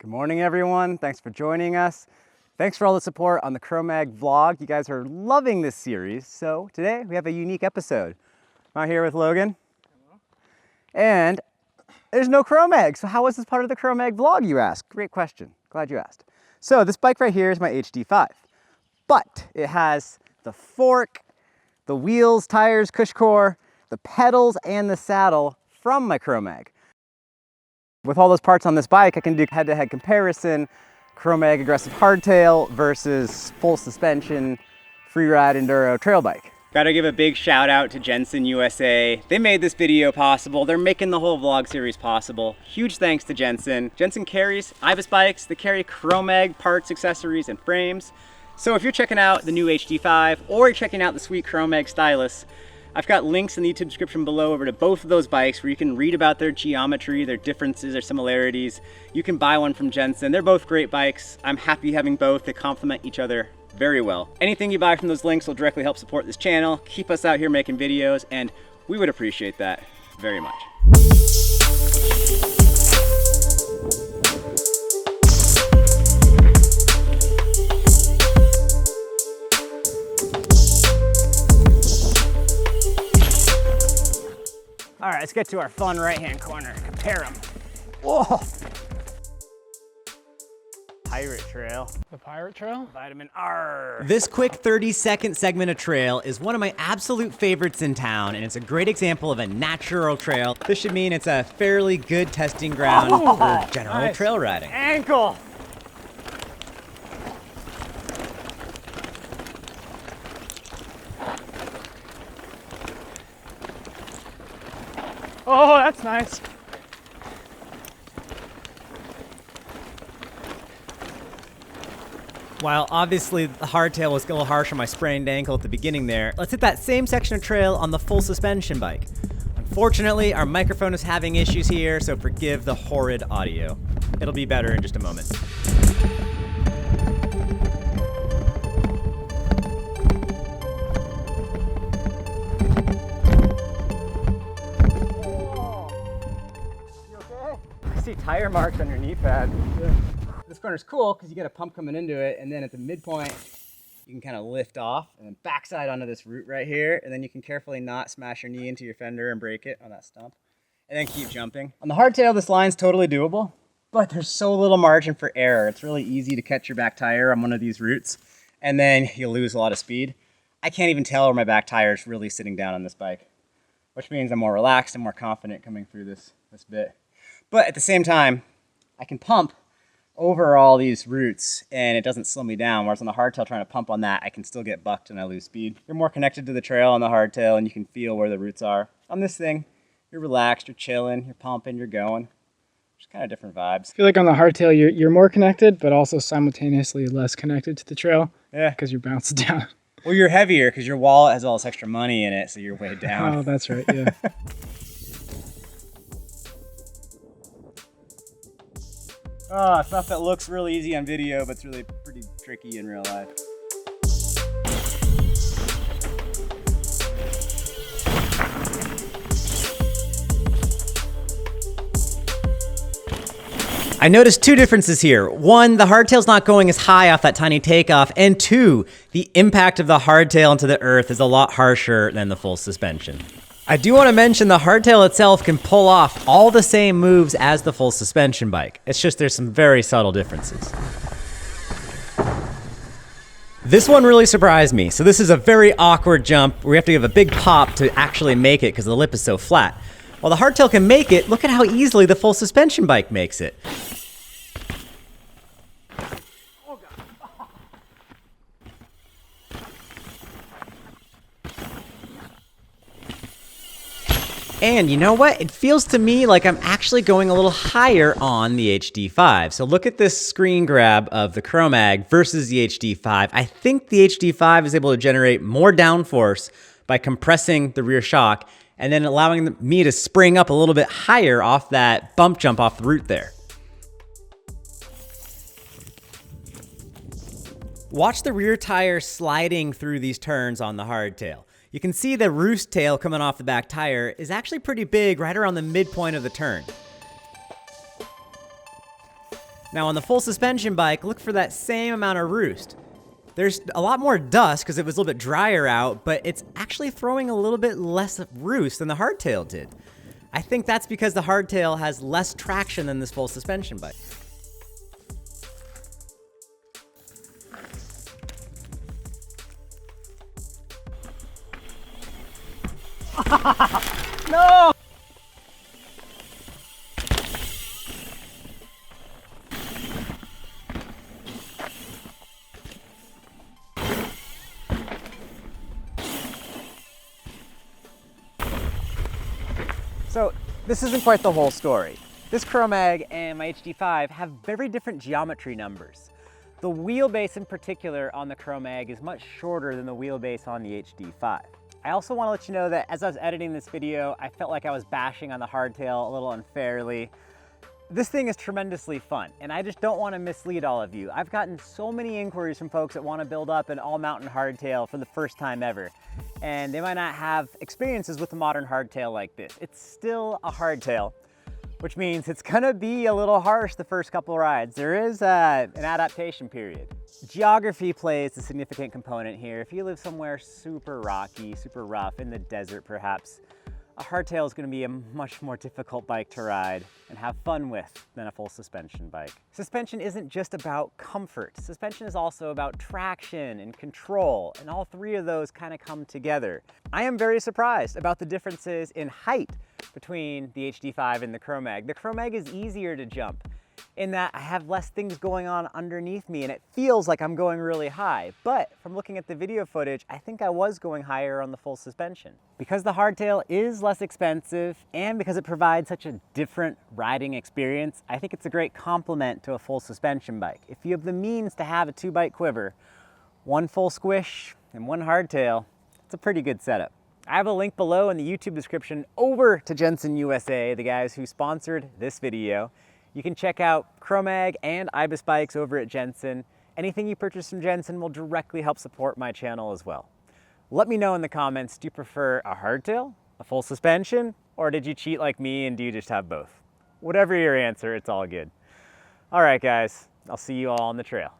Good morning, everyone. Thanks for joining us. Thanks for all the support on the Cro-Mag vlog. You guys are loving this series. So today we have a unique episode. I'm out here with Logan. Hello. And there's no Cro-Mag. So how is this part of the Cro-Mag vlog, you ask? Great question. Glad you asked. So this bike right here is my HD5, but it has the fork, the wheels, tires, cush core, the pedals, and the saddle from my Cro-Mag. With all those parts on this bike, I can do head-to-head comparison, Cro-Mag aggressive hardtail versus full suspension, free ride enduro trail bike. Gotta give a big shout out to Jensen USA. They made this video possible. They're making the whole vlog series possible. Huge thanks to Jensen. Jensen carries Ibis bikes. They carry Cro-Mag parts, accessories, and frames. So if you're checking out the new HD5 or you're checking out the sweet Cro-Mag stylus, I've got links in the YouTube description below over to both of those bikes where you can read about their geometry, their differences, their similarities. You can buy one from Jensen. They're both great bikes. I'm happy having both. They complement each other very well. Anything you buy from those links will directly help support this channel, keep us out here making videos, and we would appreciate that very much. All right, let's get to our fun right-hand corner. Compare them. Whoa! Pirate Trail. The Pirate Trail? Vitamin R. This quick 30-second segment of trail is one of my absolute favorites in town, and it's a great example of a natural trail. This should mean it's a fairly good testing ground for general trail riding. Ankle. Oh, that's nice. While obviously the hardtail was a little harsh on my sprained ankle at the beginning there, let's hit that same section of trail on the full suspension bike. Unfortunately, our microphone is having issues here, so forgive the horrid audio. It'll be better in just a moment. I see tire marks on your knee pad. Yeah. This corner's cool because you get a pump coming into it, and then at the midpoint, you can kind of lift off and then backside onto this root right here, and then you can carefully not smash your knee into your fender and break it on that stump, and then keep jumping. On the hardtail, this line's totally doable, but there's so little margin for error. It's really easy to catch your back tire on one of these roots, and then you'll lose a lot of speed. I can't even tell where my back tire is really sitting down on this bike, which means I'm more relaxed and more confident coming through this bit. But at the same time, I can pump over all these roots and it doesn't slow me down. Whereas on the hardtail, trying to pump on that, I can still get bucked and I lose speed. You're more connected to the trail on the hardtail and you can feel where the roots are. On this thing, you're relaxed, you're chilling, you're pumping, you're going. Just kind of different vibes. I feel like on the hardtail, you're more connected, but also simultaneously less connected to the trail. Yeah. Because you're bounced down. Well, you're heavier because your wallet has all this extra money in it, so you're weighed down. Oh, that's right, yeah. Stuff that looks really easy on video, but it's really pretty tricky in real life. I noticed two differences here. One, the hardtail's not going as high off that tiny takeoff, and two, the impact of the hardtail into the earth is a lot harsher than the full suspension. I do want to mention the hardtail itself can pull off all the same moves as the full suspension bike. It's just there's some very subtle differences. This one really surprised me. So this is a very awkward jump where you have to give a big pop to actually make it because the lip is so flat. While the hardtail can make it, look at how easily the full suspension bike makes it. And you know what? It feels to me like I'm actually going a little higher on the HD5. So look at this screen grab of the Cro-Mag versus the HD5. I think the HD5 is able to generate more downforce by compressing the rear shock and then allowing me to spring up a little bit higher off that bump jump off the root there. Watch the rear tire sliding through these turns on the hardtail. You can see the roost tail coming off the back tire is actually pretty big right around the midpoint of the turn. Now on the full suspension bike, look for that same amount of roost. There's a lot more dust because it was a little bit drier out, but it's actually throwing a little bit less roost than the Hardtail did. I think that's because the Hardtail has less traction than this full suspension bike. No! So this isn't quite the whole story. This Chromag and my HD5 have very different geometry numbers. The wheelbase in particular on the Chromag is much shorter than the wheelbase on the HD5. I also want to let you know that as I was editing this video, I felt like I was bashing on the Hardtail a little unfairly. This thing is tremendously fun, and I just don't want to mislead all of you. I've gotten so many inquiries from folks that want to build up an all-mountain Hardtail for the first time ever, and they might not have experiences with a modern Hardtail like this. It's still a Hardtail, which means it's gonna be a little harsh the first couple rides. There is an adaptation period. Geography plays a significant component here. If you live somewhere super rocky, super rough, in the desert perhaps, a Hardtail is going to be a much more difficult bike to ride and have fun with than a full suspension bike. Suspension isn't just about comfort. Suspension is also about traction and control, and all three of those kind of come together. I am very surprised about the differences in height between the HD5 and the Chromag. The Chromag is easier to jump in that I have less things going on underneath me and it feels like I'm going really high. But from looking at the video footage, I think I was going higher on the full suspension. Because the Hardtail is less expensive and because it provides such a different riding experience, I think it's a great complement to a full suspension bike. If you have the means to have a 2-bike quiver, one full squish and one Hardtail, it's a pretty good setup. I have a link below in the YouTube description over to Jensen USA, the guys who sponsored this video. You can check out Chromag and Ibis bikes over at Jensen. Anything you purchase from Jensen will directly help support my channel as well. Let me know in the comments, do you prefer a Hardtail, a full suspension, or did you cheat like me and do you just have both? Whatever your answer, it's all good. All right, guys, I'll see you all on the trail.